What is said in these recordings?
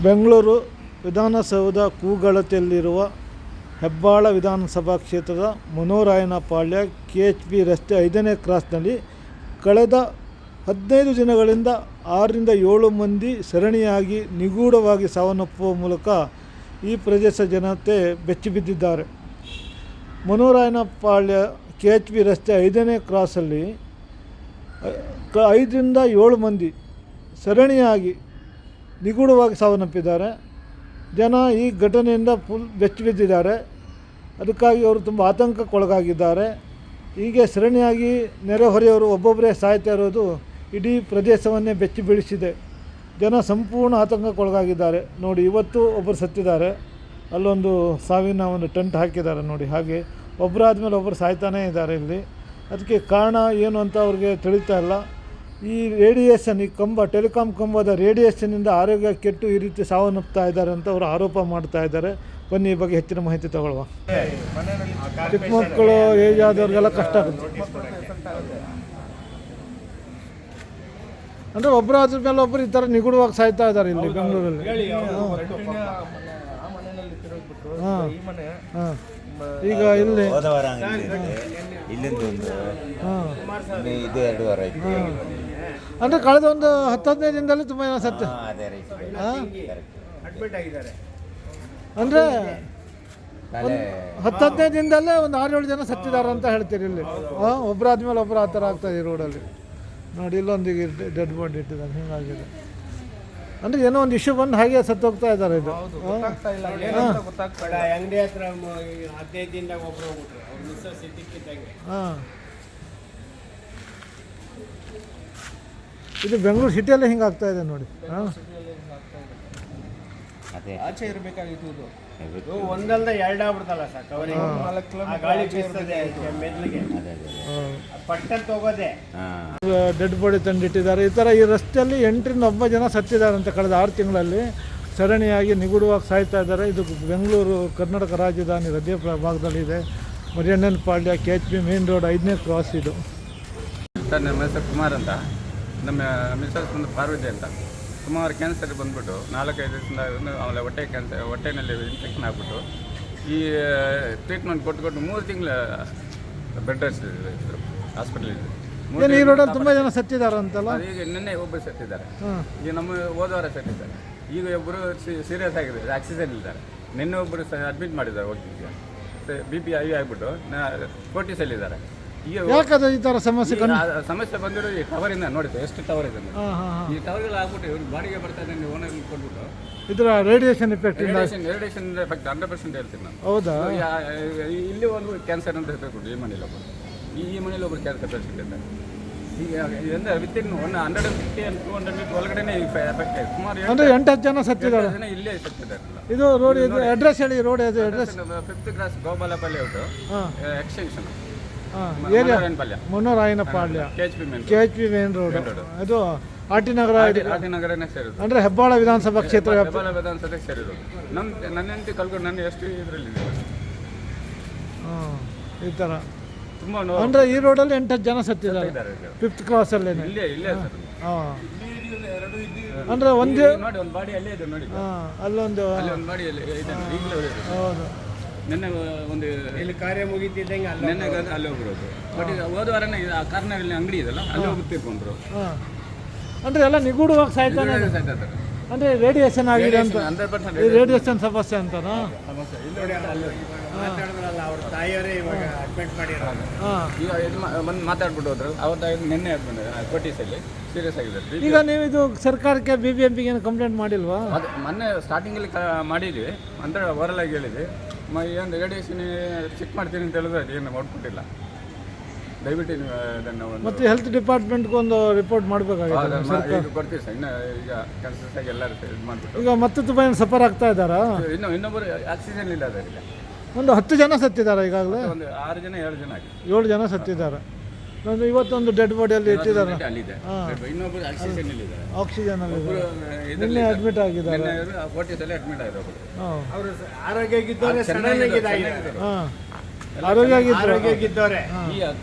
ಬೆಂಗಳೂರು ವಿಧಾನಸೌಧ ಕೂಗಳತೆಯಲ್ಲಿರುವ ಹೆಬ್ಬಾಳ ವಿಧಾನಸಭಾ ಕ್ಷೇತ್ರದ ಮುನೋರಾಯನಪಾಳ್ಯ KHP ರಸ್ತೆ 5ನೇ ಕ್ರಾಸ್ನಲ್ಲಿ ಕಳೆದ 15 ದಿನಗಳಿಂದ 6ರಿಂದ 7 ಮಂದಿ ಸರಣಿಯಾಗಿ ನಿಗೂಢವಾಗಿ ಸಾವನ್ನಪ್ಪುವ ಮೂಲಕ ಈ ಪ್ರದೇಶ ಜನತೆ ಬೆಚ್ಚಿಬಿದ್ದಿದ್ದಾರೆ. ಮುನೋರಾಯನಪಾಳ್ಯ KHP ರಸ್ತೆ 5ನೇ ಕ್ರಾಸಲ್ಲಿ 5ರಿಂದ 7 ಮಂದಿ ಸರಣಿಯಾಗಿ ನಿಗೂಢವಾಗಿ ಸಾವನ್ನಪ್ಪಿದ್ದಾರೆ. ಜನ ಈ ಘಟನೆಯಿಂದ ಫುಲ್ ಬೆಚ್ಚಿಬಿದ್ದಿದ್ದಾರೆ. ಅದಕ್ಕಾಗಿ ಅವರು ತುಂಬ ಆತಂಕಕ್ಕೊಳಗಾಗಿದ್ದಾರೆ. ಹೀಗೆ ಸರಣಿಯಾಗಿ ನೆರೆಹೊರೆಯವರು ಒಬ್ಬೊಬ್ಬರೇ ಸಾಯ್ತಾ ಇರೋದು ಇಡೀ ಪ್ರದೇಶವನ್ನೇ ಬೆಚ್ಚಿ ಬೀಳಿಸಿದೆ. ಜನ ಸಂಪೂರ್ಣ ಆತಂಕಕ್ಕೊಳಗಾಗಿದ್ದಾರೆ. ನೋಡಿ, ಇವತ್ತು ಒಬ್ಬರು ಸತ್ತಿದ್ದಾರೆ. ಅಲ್ಲೊಂದು ಸಾವಿನ ಒಂದು ಟೆಂಟ್ ಹಾಕಿದ್ದಾರೆ ನೋಡಿ. ಹಾಗೆ ಒಬ್ಬರಾದ್ಮೇಲೆ ಒಬ್ಬರು ಸಾಯ್ತಾನೇ ಇದ್ದಾರೆ ಇಲ್ಲಿ. ಅದಕ್ಕೆ ಕಾರಣ ಏನು ಅಂತ ಅವ್ರಿಗೆ ತಿಳಿತಾ ಇಲ್ಲ. ಈ ರೇಡಿಯೇಷನ್, ಈ ಟೆಲಿಕಾಂ ಕಂಬದ ರೇಡಿಯೇಷನ್ನಿಂದ ಆರೋಗ್ಯ ಕೆಟ್ಟು ಈ ರೀತಿ ಸಾವನ್ನಪ್ತಾ ಇದ್ದಾರೆ ಅಂತ ಅವರು ಆರೋಪ ಮಾಡ್ತಾ ಇದ್ದಾರೆ. ಬನ್ನಿ ಈ ಬಗ್ಗೆ ಹೆಚ್ಚಿನ ಮಾಹಿತಿ ತಗೊಳ್ಳುವ. ಚಿಕ್ಕ ಮಕ್ಕಳು, ಏಜ್ ಆದವ್ರಿಗೆಲ್ಲ ಕಷ್ಟ ಆಗುತ್ತೆ. ಅಂದರೆ ಒಬ್ಬರಾದ್ರ ಮೇಲೆ ಒಬ್ಬರು ಈ ಥರ ನಿಗೂಢವಾಗಿ ಸಾಯ್ತಾ ಇದ್ದಾರೆ ಇಲ್ಲಿ ಬೆಂಗಳೂರಲ್ಲಿ. ಹಾಂ ಹಾಂ ಈಗ ಇಲ್ಲಿ ಅಂದರೆ ಕಳೆದ ಒಂದು 10-15 ದಿನದಲ್ಲಿ ತುಂಬ ಜನ ಸತ್ತು. ಅಂದರೆ 10-15 ದಿನದಲ್ಲೇ ಒಂದು 6-7 ಜನ ಸತ್ತಿದ್ದಾರೆ ಅಂತ ಹೇಳ್ತೀರಿ ಇಲ್ಲಿ. ಒಬ್ಬರಾದ್ಮೇಲೆ ಒಬ್ಬರು ಆ ಥರ ಆಗ್ತಾಯಿದೆ ರೋಡಲ್ಲಿ. ನೋಡಿ, ಇಲ್ಲೊಂದಿಗೆ ಡೆಡ್ ಬಾಡಿ ಇಟ್ಟಿದ್ದಾರೆ. ಹಿಂಗಾಗಿದೆ ಅಂದರೆ ಏನೋ ಒಂದು ಇಶ್ಯೂ ಬಂದು ಹಾಗೆ ಸತ್ತು ಹೋಗ್ತಾ ಇದ್ದಾರೆ. ಇದು ಹಾಂ, ಇದು ಬೆಂಗಳೂರು ಸಿಟಿಯಲ್ಲೇ ಹಿಂಗೆ ಆಗ್ತಾ ಇದೆ ನೋಡಿ. ಹಾಂ, ಆಚೆ ಇರಬೇಕಾಗಿತ್ತು. ಒಂದಲ್ದ ಎರಡು ಆಗ್ಬಿಡ್ತಲ್ಲ ಸರ್, ಪಟ್ಟಂತ ಹೋಗೋದೆ. ಡೆಡ್ ಬಾಡಿ ತಂದಿಟ್ಟಿದ್ದಾರೆ. ಈ ಥರ ಈ ರಸ್ತೆಯಲ್ಲಿ 8ರಿಂದ 9 ಜನ ಸತ್ತಿದ್ದಾರೆ ಕಳೆದ 6 ತಿಂಗಳಲ್ಲಿ ಸರಣಿಯಾಗಿ ನಿಗೂಢವಾಗಿ ಸಾಯ್ತಾ ಇದ್ದಾರೆ. ಇದು ಬೆಂಗಳೂರು ಕರ್ನಾಟಕ ರಾಜಧಾನಿ ಹೃದಯ ಭಾಗದಲ್ಲಿದೆ. ಮುನಿರಾಯನಪಾಳ್ಯ KHP ಮೇನ್ ರೋಡ್ 5ನೇ ಕ್ರಾಸ್ ಇದು. ಸರ್, ನಮ್ಮ ಹೆಸರು ಕುಮಾರ್ ಅಂತ. ನಮ್ಮ ಮಿಸಸ್ ಬಂದು ಪಾರ್ವತಿ ಅಂತ. ಸುಮಾರು ಕ್ಯಾನ್ಸರ್ ಬಂದ್ಬಿಟ್ಟು 4-5 ದಿವಸದಿಂದ ಆಮೇಲೆ ಹೊಟ್ಟೆನಲ್ಲಿ ಇನ್ಫೆಕ್ಷನ್ ಆಗಿಬಿಟ್ಟು ಈ ಟ್ರೀಟ್ಮೆಂಟ್ ಕೊಟ್ಟು 3 ತಿಂಗಳು ಬೆಡ್ ರೆಸ್ಟ್ ಇದ್ದರು ಹಾಸ್ಪಿಟಲಿದ್ದು. ಈ ರೋಡಲ್ಲಿ ತುಂಬ ಜನ ಸತ್ತಿದ್ದಾರೆ ಅಂತಲ್ಲ. ಈಗ ನಿನ್ನೆ ಒಬ್ಬರು ಸತ್ತಿದ್ದಾರೆ. ಈಗ ನಮ್ಮ ಹೋದ ವಾರ ಸತ್ತಿದ್ದಾರೆ. ಈಗ ಒಬ್ಬರು ಸೀರಿಯಸ್ ಆಗಿದೆ, ಆಕ್ಸಿಜನ್ ಇದ್ದಾರೆ. ನಿನ್ನೆ ಒಬ್ಬರು ಅಡ್ಮಿಟ್ ಮಾಡಿದ್ದಾರೆ. ಹೋಗ್ತಿದ್ದೆ BP ಹೈ ಆಗಿಬಿಟ್ಟು ಕೋಟಿಸಲ್ಲಿದ್ದಾರೆ. ಈಗ ಯಾಕಂದ್ರೆ ಈ ಥರ ಸಮಸ್ಯೆ ಬಂದಿರೋ ಈ ಟವರಿಂದ ನೋಡಿದ್ದು ಎಷ್ಟು ಟವರ್ ಇದೆ. ಈ ಟವರ್ಗಳು ಆಗ್ಬಿಟ್ಟು ಇವ್ರಿಗೆ ಬಾಡಿಗೆ ಬರ್ತಾ ಇದೆ. ಓನರ್ ಕೊಟ್ಬಿಟ್ಟು ಇದರ ರೇಡಿಯೇಷನ್ ಎಫೆಕ್ಟ್ ಎಫೆಕ್ಟ್ 100% ಹೇಳ್ತೀನಿ ನಾನು. ಹೌದಾ? ಇಲ್ಲಿ ಒಂದು ಕ್ಯಾನ್ಸರ್ ಅಂತ ಹೇಳ್ಕೊಟ್ಟು ಈ ಮನೇಲಿ ಒಬ್ಬರು, ಈ ಮನೇಲಿ ಒಬ್ಬರು ಕ್ಯಾನ್ಸರ್ ಪೇಷಂಟ್ ಇದ್ದಾರೆ. ಈಗ ಅಂದರೆ ವಿತಿನ್ 150 and 200 ಮೀಟರ್ ಒಳಗಡೆ ಎಫೆಕ್ಟ್ ಆಯ್ತು. ಸುಮಾರು 8 ಜನ ಸತ್ತಿದ್ದಾರೆ. ಇಲ್ಲೇ ಸತ್ತಿದ್ದಾರೆ. ಇದು ರೋಡ್, ಇದು ಅಡ್ರೆಸ್ ಹೇಳಿ. Road address 5th cross Gopalapalli out extension Munorayanapalya KHP main road. ಇದು RT ನಗರನೇ ಸೇರಿರೋದು. ಅಂದರೆ ಹೆಬ್ಬಾಳ ವಿಧಾನಸಭಾ ಕ್ಷೇತ್ರ. ಹೆಬ್ಬಾಳ ವಿಧಾನಸಭೆಗೆ ಸೇರಿರೋದು. ನನ್ನ ಹೆಂಡತಿ ಕಲ್ಕೊಂಡು ನನ್ನ ಎಷ್ಟು ಇದರಲ್ಲಿ ಈ ಥರ ತುಂಬ. ಅಂದರೆ ಈ ರೋಡಲ್ಲಿ 8 ಜನ ಸತ್ತಿದ್ದಾರೆ 5th ಕ್ರಾಸಲ್ಲಿ. ಇಲ್ಲೇ ಹಾಂ, ಅಂದರೆ ಒಂದೇ ನೋಡಿ ಒಂದು ಬಾಡಿ ಅಲ್ಲೇ ಇದೆ ನೋಡಿ. ಅಲ್ಲೊಂದು ಬಾಡಿ ಈಗಲೇ ಹೌದು. ನೆನ್ನೆ ಒಂದು ಇಲ್ಲಿ ಕಾರ್ಯ ಮುಗಿತಿದ್ದಂಗೆ ನೆನ್ನೆ ಅಲ್ಲಿ ಹೋಗಿರೋದು. ಬಟ್ ಹೋದ ವಾರನೇ ಆ ಕಾರ್ನರಲ್ಲಿ ಅಂಗಡಿ ಇದೆಲ್ಲ, ಅಲ್ಲಿ ಹೋಗಿ ತಿರ್ಕೊಂಡ್ರು. ಅಂದರೆ ಎಲ್ಲ ನಿಗೂಢವಾಗಿ ಸಾಯ್ತಾನೆ. ಅಂದರೆ ರೇಡಿಯೇಷನ್ ಆಗಿದೆ ಅಂತ. 100% ರೇಡಿಯೇಷನ್ ಸಮಸ್ಯೆ ಅಂತನಾ? ಅವ್ರ ತಾಯಿಯವರೇ ಇವಾಗ ಅಡ್ಮಿಟ್ ಮಾಡಿರೋದು. ಈಗ ಇದು ಬಂದು ಮಾತಾಡ್ಬಿಟ್ಟು ಹೋದ್ರು. ಅವ್ರ ತಾಯಿ ನಿನ್ನೆ ಕೊಟ್ಟಿಸಲ್ಲಿ ಸೀರಿಯಸ್ ಆಗಿದ್ದಾರೆ. ಈಗ ನೀವು ಇದು ಸರ್ಕಾರಕ್ಕೆ BBMPಗೆ ಏನು ಕಂಪ್ಲೇಂಟ್ ಮಾಡಿಲ್ವಾ? ಅದು ಮೊನ್ನೆ ಸ್ಟಾರ್ಟಿಂಗಲ್ಲಿ ಮಾಡಿದ್ವಿ, ಅಂದರೆ ಓರಲ್ ಆಗಿ ಹೇಳಿದ್ವಿ. ಏನು ರೇಡಿಯೇಷನ್ ಚೆಕ್ ಮಾಡ್ತೀನಿ ಅಂತ ಹೇಳಿದ್ರೆ ಅದೇನು ಮಾಡ್ಕೊಟ್ಟಿಲ್ಲ. ದಯವಿಟ್ಟು ಅದನ್ನು ಮತ್ತು ಹೆಲ್ತ್ ಡಿಪಾರ್ಟ್ಮೆಂಟ್ಗೆ ಒಂದು ರಿಪೋರ್ಟ್ ಮಾಡಬೇಕಾಗಿದೆ. ಕೊಡ್ತೀವಿ ಸರ್. ಇನ್ನು ಈಗ ಕನ್ಸಸ್ ಆಗಿ ಎಲ್ಲರೂ ಇದು ಮಾಡಿಬಿಟ್ಟು. ಈಗ ಮತ್ತೆ ತುಂಬ ಏನು ಸಫರ್ ಆಗ್ತಾ ಇದ್ದಾರಾ? ಇನ್ನೊಬ್ಬರು ಆಕ್ಸಿಜನ್ ಇಲ್ಲ ಅದರಲ್ಲಿ. ಒಂದು 10 ಜನ ಸತ್ತಿದ್ದಾರೆ ಈಗಾಗಲೇ. ಒಂದು 6 ಜನ 7 ಜನ ಆಗಿದೆ. 7 ಜನ ಸತ್ತಿದ್ದಾರೆ. ನಾನು ಇವತ್ತೊಂದು ಡೆಡ್ ಬಾಡಿಯಲ್ಲಿ ಇಟ್ಟಿದ್ದಾರೆ. ಇನ್ನೊಬ್ಬರು ಆಕ್ಸಿಜನ್ ಇಲ್ಲಿದ್ದಾರೆ. ಆಕ್ಸಿಜನ್ ಅಲ್ಲಿ ನಿನ್ನೆ ಅಡ್ಮಿಟ್ ಆಗಿದ್ದಾರೆ. ಕೋಟಿಸಲ್ಲಿ ಅಡ್ಮಿಟ್ ಆಗಿರೋದು. ಅವರು ಆರೋಗ್ಯವಾಗಿದ್ದಾರೆ, ಆರೋಗ್ಯವಾಗಿದ್ದಾರೆ. ಈ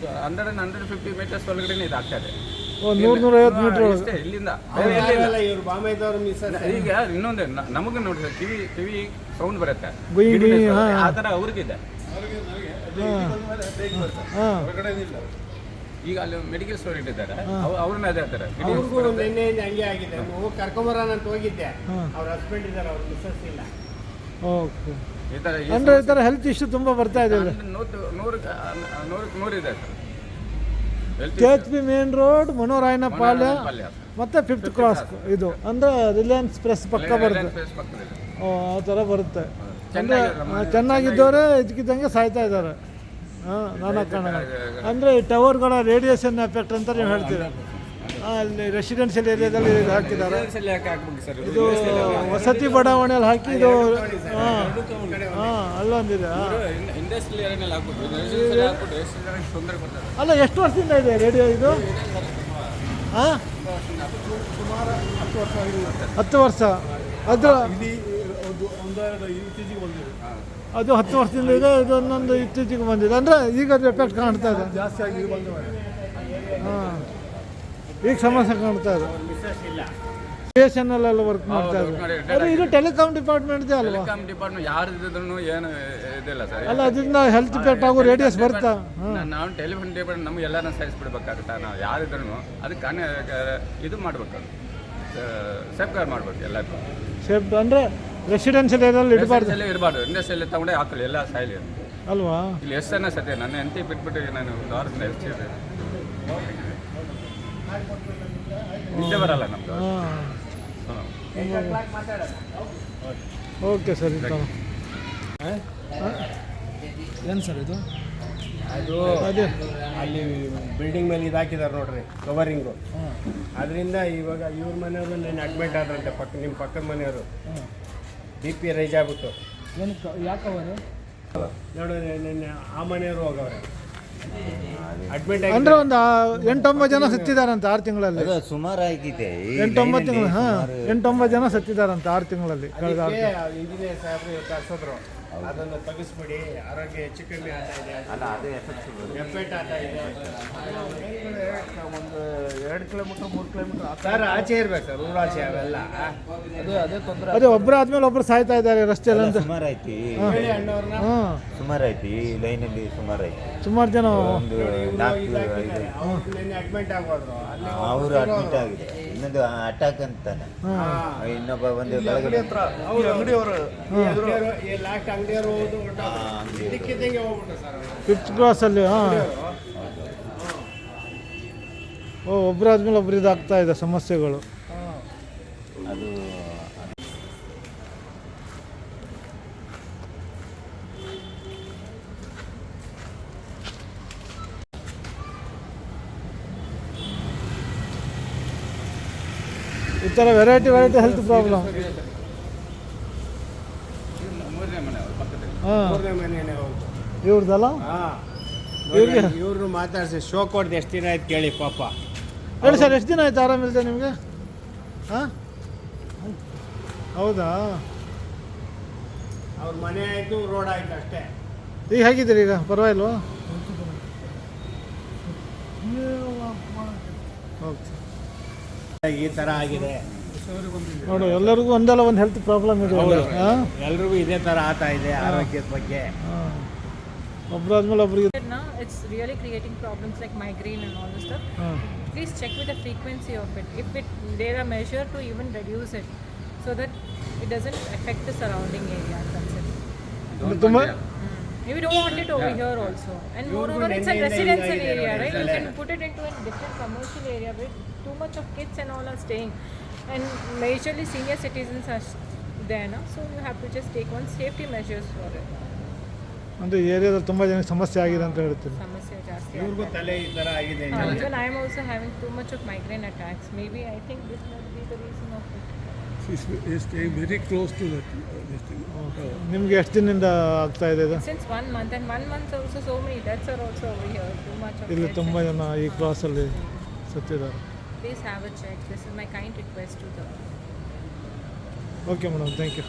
150 ಮೀಟರ್ಸ್ ಒಳಗಡೆ ಇದು ಆಗ್ತದೆ. ಓ 100-150 ಮೀಟ್ರ್ ಒಳಗೆ. ಇಷ್ಟೇ ಇಲ್ಲಿಂದ ಬೇರೆ ಎಲ್ಲೂ ಇಲ್ಲ. ಇವ್ರು ಬಾಂಬೆದವ್ರು ಮಿಸ್ಸಸ್ ಈಗ ಇನ್ನೊಂದು ನಮಗೆ ನೋಡಿ ಕಿವಿ ಸೌಂಡ್ ಬರುತ್ತೆ ಗುಯ್ ಗುಯ್, Dizziness ಹಾ. ಬರುತ್ತೆ. ಆ ಥರ ಅವ್ರಿಗಿದೆ. ಹಾಂ ಈಗ ಅಲ್ಲಿ ಮೆಡಿಕಲ್ ಸ್ಟೋರ್ ಇಟ್ಟಿದ್ದಾರೆ ಅವ್ರನ್ನ ಅದೇ ಹೇಳ್ತಾರೆ ಅವ್ರಿಗೂ ನಿನ್ನೆಯಿಂದ ಹಂಗೆ ಆಗಿದೆ. ಹೋಗಿ ಕರ್ಕೊಂಬರೋಣ ಅಂತ ಹೋಗಿದ್ದೆ. ಹಾಂ. ಅವ್ರ ಹಸ್ಬೆಂಡ್ ಇದ್ದಾರೆ, ಅವ್ರ ಮಿಸ್ಸಸ್ ಇಲ್ಲ. ಓಕೆ. ಈ ಥರ ಅಂದರೆ ಈ ಥರ ಹೆಲ್ತ್ ಇಶ್ಯೂ ತುಂಬ ಬರ್ತಾ ಇದೆ ನೂರಕ್ಕೆ ಇದೆ ಸರ್. KHP ಮೇನ್ ರೋಡ್, ಮನೋರಾಯನ ಪಾಳ್ಯ ಮತ್ತು 5th ಕ್ರಾಸ್ ಇದು ಅಂದರೆ ರಿಲಯನ್ಸ್ ಪ್ರೆಸ್ ಪಕ್ಕ ಬರುತ್ತೆ. ಓ ಆ ಥರ ಬರುತ್ತೆ. ಅಂದರೆ ಚೆನ್ನಾಗಿದ್ದವರೇ ಇದಕ್ಕಿದ್ದಂಗೆ ಸಾಯ್ತಾ ಇದ್ದಾರೆ. ಹಾಂ ನಾನಾ ಕಾರಣ ಅಂದರೆ ಟವರ್ಗಳ ರೇಡಿಯೇಷನ್ ಎಫೆಕ್ಟ್ ಅಂತ ನೀವು ಹೇಳ್ತೀರಿ. ಅಲ್ಲಿ ರೆಸಿಡೆನ್ಷಿಯಲ್ ಏರಿಯಾದಲ್ಲಿ ಇದು ಹಾಕಿದ್ದಾರೆ. ಇದು ವಸತಿ ಬಡಾವಣೆಯಲ್ಲಿ ಹಾಕಿ ಇದು ಹಾಂ ಅಲ್ಲೊಂದಿದೆ. ಅಲ್ಲ ಎಷ್ಟು ವರ್ಷದಿಂದ ಇದೆ ರೇಡಿಯೋ ಇದು? ಹಾಂ 10 ವರ್ಷ. ಅದು 10 ವರ್ಷದಿಂದ ಇದೆ. ಇದೊಂದೊಂದು ಇತ್ತೀಚೆಗೆ ಬಂದಿದೆ. ಅಂದರೆ ಈಗ ಅದು ಎಫೆಕ್ಟ್ ಕಾಣ್ತಾ ಇದೆ ಜಾಸ್ತಿ ಆಗಿ. ಹಾಂ ಈಗ ಸಮಸ್ಯೆ ಕಾಣ್ತಾ ಇದೆ. ಮಿಸ್ಸಸ್ ಇಲ್ಲ. ಸ್ಟೇಷನಲ್ಲೆಲ್ಲ ವರ್ಕ್ ಮಾಡ್ತಾ ಇದ್ದಾರೆ. ಅದೇ ಇದು ಟೆಲಿಕಾಂ ಡಿಪಾರ್ಟ್ಮೆಂಟ್ದೇ ಅಲ್ವಾ? ಡಿಪಾರ್ಟ್ಮೆಂಟ್ ಯಾರು ಇದ್ರೂ ಏನು ಇದಿಲ್ಲ ಸರ್. ಅಲ್ಲ ಅದರಿಂದ ಹೆಲ್ತ್ ಇಫೆಕ್ಟ್ ಆಗೋ ರೇಡಿಯಸ್ ಬರ್ತಾ. ನಾವು ಟೆಲಿಫೋನ್ ಡಿಪಾರ್ಟ್ಮೆಂಟ್ ನಮ್ಗೆ ಎಲ್ಲರನ್ನ ಸಹಿಸ್ಬಿಡ್ಬೇಕಾಗುತ್ತೆ. ನಾವು ಯಾರಿದ್ರೂ ಅದಕ್ಕೆ ಇದು ಮಾಡ್ಬೇಕು, ಸೇಫ್ ಗಾರ್ಡ್ ಮಾಡ್ಬೇಕು ಎಲ್ಲರಿಗೂ. ಸೇಫ್ ಅಂದರೆ ರೆಸಿಡೆನ್ಷಿಯಲ್ ಏರಿಯಾದಲ್ಲಿ ಇಡಬಾರ್ದು. ಇರಬಾರ್ದು. ಇಂಡಸ್ಟ್ರಿಯಲ್ಲಿ ತಗೊಂಡೇ ಹಾಕೊಳ್ಳಿ ಎಲ್ಲ ಸಾಯಿಲಿ ಅಲ್ವಾ? ಇಲ್ಲಿ ಎಷ್ಟು ಜನ ಸತ್ಯ ನನ್ನ ಹೆಂಡತಿ ಬಿಟ್ಬಿಟ್ಟು ನಾನು ಒಂದು ವಾರದಿಂದ ಎಷ್ಟಿದೆ ನಿದ್ದೆ ಬರಲ್ಲ ನಮ್ದು. ಹಾಂ ಓಕೆ ಸರಿ. ಏನು ಸರ್ ಇದು? ಅದು ಅದೇ ಅಲ್ಲಿ ಬಿಲ್ಡಿಂಗ್ ಮೇಲೆ ಇದು ಹಾಕಿದ್ದಾರೆ ನೋಡ್ರಿ, ಕವರಿಂಗು. ಅದರಿಂದ ಇವಾಗ ಇವ್ರ ಮನೆಯವರು ನೆನ್ನೆ ಅಡ್ಮಿಟ್ ಆದ್ರಂತೆ, ನಿಮ್ಮ ಪಕ್ಕದ ಮನೆಯವರು. BP ರೈಸ್ ಆಗ್ಬಿಟ್ಟು. ಏನಕ್ಕೆ ಯಾಕವರು ನೋಡು, ನಿನ್ನೆ ಆ ಮನೆಯವರು ಹೋಗವ್ರೆ ಅಡ್ಮಿಟ್ ಅಂದರೆ ಒಂದು 8-9 ಜನ ಸತ್ತಿದ್ದಾರಂತೆ 6 ತಿಂಗಳಲ್ಲಿ. ಸುಮಾರು ಆಗಿದೆ 8-9 ತಿಂಗಳು. ಹಾಂ 8-9 ಜನ ಸತ್ತಿದ್ದಾರಂತೆ 6 ತಿಂಗಳಲ್ಲಿ. ಕಳೆದ 6 ತಿಂಗಳು. ಇಂಜಿನಿಯರ್ ಸಾಹೇಬ್ರು ಇವತ್ತು ಹರ್ಸೋದ್ರು, ಅದನ್ನು ತೆಗಿಸ್ಬಿಡಿ, ಆರೋಗ್ಯ ಹೆಚ್ಚು ಕಮ್ಮಿ ಆಗ್ತಾ ಇದೆ, ಅಲ್ಲ ಅದು ಎಫೆಕ್ಟ್ ಆಗ್ತಾ ಇದೆ. ಒಂದು 2 ಕಿಲೋಮೀಟ್ರ್ 3 ಕಿಲೋಮೀಟ್ರ್ ಸರ್ ಆಚೆ ಇರ್ಬೇಕು ಸರ್, ಊರಾಚೆ ಅವೆಲ್ಲ. ಅದೇ ತೊಂದರೆ. ಅದೇ ಒಬ್ಬರಾದ್ಮೇಲೆ ಒಬ್ಬರು ಸಾಯ್ತಾ ಇದ್ದಾರೆ ರಸ್ತೆಯಲ್ಲಿ ಅಂತ. ಸುಮಾರು ಐತಿ ಹೇಳಿ ಅಣ್ಣವ್ರನ್ನ. ಹಾಂ ಸುಮಾರು ಐತಿ ಈ ಲೈನಲ್ಲಿ ಸುಮಾರು ಐತಿ. ಸುಮಾರು ಜನ ಒಂದು 4-5 ನಿನ್ನೆ ಅಡ್ಮಿಟ್ ಆಗೋದ್ರು ಅಲ್ಲಿ. ಅವರು ಅಡ್ಮಿಟ್ ಆಗಿದೆ. ಇನ್ನೊಂದು ಅಟ್ಯಾಕ್ ಅಂತಾನೆ. ಇನ್ನೊಬ್ಬ ಒಂದು ಬೆಳಗ್ಗೆ ಲಾಸ್ಟ್ ಅಂಗಡಿಯವರು ಹೋದು ಇದಕ್ಕಿದ್ದಂಗೆ ಹೋಗ್ಬಿಟ್ಟು ಸರ್ 5th ಕ್ರಾಸಲ್ಲಿ. ಹಾಂ ಓ ಒಬ್ಬರಾದ್ಮೇಲೆ ಒಬ್ರು ಇದಾಗ್ತಾ ಇದೆ ಸಮಸ್ಯೆಗಳು. ಅದು ಈ ಥರ ವೆರೈಟಿ ಹೆಲ್ತ್ ಪ್ರಾಬ್ಲಮ್. ಮೂರನೇ ಮನೆ ಅವ್ರ ಪಕ್ಕದಲ್ಲಿ. ಹಾಂ ಮೂರನೇ ಮನೆಯೇ ಹೋಗ್ತು. ಇವ್ರದ್ದಲ್ಲ. ಇವ್ರಿಗೆ ಇವ್ರನ್ನ ಮಾತಾಡಿಸಿ ಶೋ ಕೊಡ್ದು ಎಷ್ಟು ದಿನ ಆಯ್ತು ಕೇಳಿ ಪಾಪ. ಹೇಳಿ ಸರ್, ಎಷ್ಟು ದಿನ ಆಯ್ತು ಆರಾಮಿಲ್ಲದೆ ನಿಮಗೆ? ಹಾಂ ಹೌದಾ? ಅವ್ರ ಮನೆ ಆಯಿತು, ರೋಡ್ ಆಯ್ತು ಅಷ್ಟೇ. ಈಗ ಹೇಗಿದ್ದೀರಿ? ಈಗ ಪರವಾಗಿಲ್ವಾ? ಓಕೆ. ಈ ಥರ ಆಗಿದೆ ನೋಡು, ಎಲ್ಲರಿಗೂ ಒಂದಲ್ಲ ಒಂದು ಹೆಲ್ತ್ ಪ್ರಾಬ್ಲಮ್ ಇದೆ. ಹಾಂ ಎಲ್ರಿಗೂ ಇದೇ ಥರ ಆಗ್ತಾ ಇದೆ ಆರೋಗ್ಯದ ಬಗ್ಗೆ. ಒಬ್ಬರಾದ್ಮೇಲೆ ಒಬ್ರಿಗೆ. Now it's really creating problems like migraine and all this stuff. Please check with the frequency of it. If there are measures to even reduce it, so that it doesn't affect the surrounding area. That's it. ತುಂಬ We don't want it over here also. And moreover, it's a residential area, right? You can put it into a different commercial area where too much of kids and all are staying, and majorly senior citizens are there now. So you have to just take one safety measures for it. ಅಂದರೆ ಏರಿಯಾದಲ್ಲಿ ತುಂಬ ಜನ ಸಮಸ್ಯೆ ಆಗಿದೆ ಅಂತ ಹೇಳ್ತೀನಿ. ಸಮಸ್ಯೆ ಜಾಸ್ತಿ ಇವ್ರಿಗೂ ತಲೆ ಈ ಥರ ಆಗಿದೆ. even I am also having too much of migraine attacks. Maybe I think this might be the reason of it. Is staying very close to that this thing. ನಿಮಗೆ ಎಷ್ಟು ದಿನದಿಂದ ಆಗ್ತಾ ಇದೆ ಇದು? Since 1 month, and 1 month also so many deaths are also over here. Too much of ಇಲ್ಲಿ deaths ತುಂಬ and- ಜನ ಈ ಕ್ರಾಸಲ್ಲಿ ಸತ್ತಿದ್ದಾರೆ. Please have a check. This is my kind request to the okay madam, thank you.